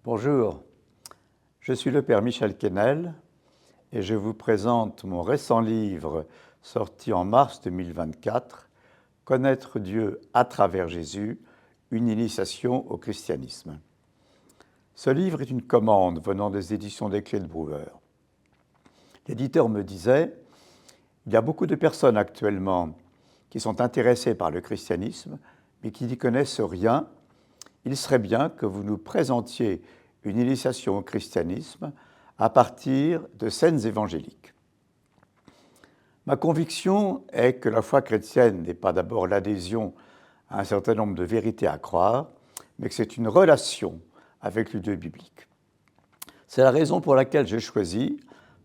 Bonjour, je suis le Père Michel Quesnel et je vous présente mon récent livre sorti en mars 2024, Connaître Dieu à travers Jésus, une initiation au christianisme. Ce livre est une commande venant des éditions des Clés de Brouwer. L'éditeur me disait, il y a beaucoup de personnes actuellement qui sont intéressées par le christianisme, mais qui n'y connaissent rien. Il serait bien que vous nous présentiez une initiation au christianisme à partir de scènes évangéliques. Ma conviction est que la foi chrétienne n'est pas d'abord l'adhésion à un certain nombre de vérités à croire, mais que c'est une relation avec le Dieu biblique. C'est la raison pour laquelle j'ai choisi,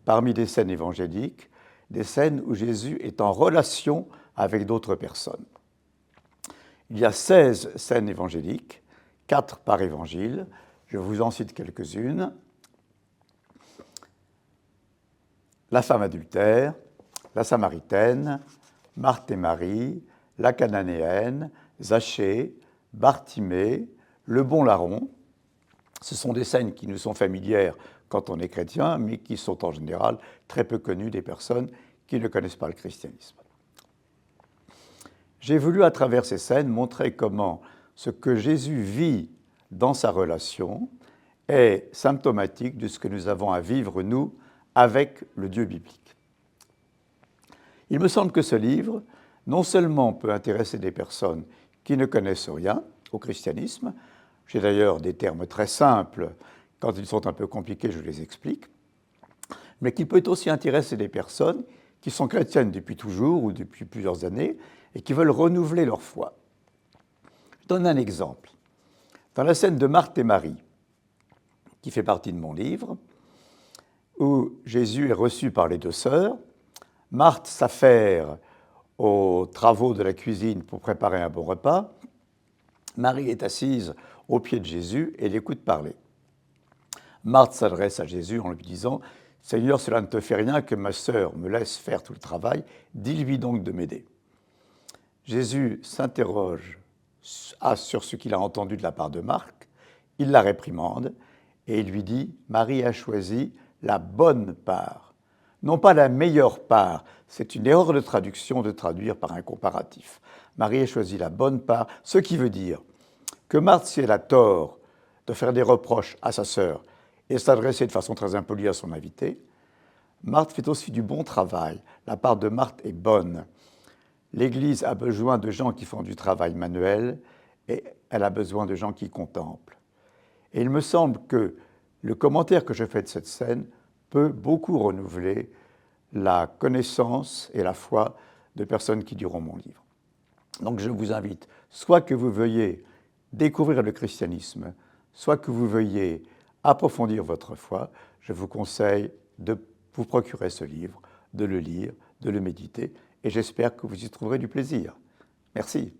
parmi des scènes évangéliques, des scènes où Jésus est en relation avec d'autres personnes. Il y a 16 scènes évangéliques, 4 par évangile. Je vous en cite quelques-unes. La femme adultère, la Samaritaine, Marthe et Marie, la Cananéenne, Zachée, Bartimée, le bon larron. Ce sont des scènes qui nous sont familières quand on est chrétien, mais qui sont en général très peu connues des personnes qui ne connaissent pas le christianisme. J'ai voulu, à travers ces scènes, montrer comment ce que Jésus vit dans sa relation est symptomatique de ce que nous avons à vivre, nous, avec le Dieu biblique. Il me semble que ce livre, non seulement peut intéresser des personnes qui ne connaissent rien au christianisme, j'ai d'ailleurs des termes très simples, quand ils sont un peu compliqués, je les explique, mais qu'il peut aussi intéresser des personnes qui sont chrétiennes depuis toujours ou depuis plusieurs années et qui veulent renouveler leur foi. Je donne un exemple. Dans la scène de Marthe et Marie, qui fait partie de mon livre, où Jésus est reçu par les deux sœurs, Marthe s'affaire aux travaux de la cuisine pour préparer un bon repas. Marie est assise aux pieds de Jésus et l'écoute parler. Marthe s'adresse à Jésus en lui disant « Seigneur, cela ne te fait rien que ma sœur me laisse faire tout le travail, dis-lui donc de m'aider. » Jésus s'interroge sur ce qu'il a entendu de la part de Marthe, il la réprimande et il lui dit « Marie a choisi la bonne part ». Non pas la meilleure part, c'est une erreur de traduction de traduire par un comparatif. Marie a choisi la bonne part, ce qui veut dire que Marthe, si elle a tort de faire des reproches à sa sœur et s'adresser de façon très impolie à son invité, Marthe fait aussi du bon travail. La part de Marthe est bonne. L'Église a besoin de gens qui font du travail manuel et elle a besoin de gens qui contemplent. Et il me semble que le commentaire que je fais de cette scène peut beaucoup renouveler la connaissance et la foi de personnes qui liront mon livre. Donc je vous invite, soit que vous veuillez découvrir le christianisme, soit que vous veuillez approfondir votre foi, je vous conseille de vous procurer ce livre, de le lire, de le méditer, et j'espère que vous y trouverez du plaisir. Merci.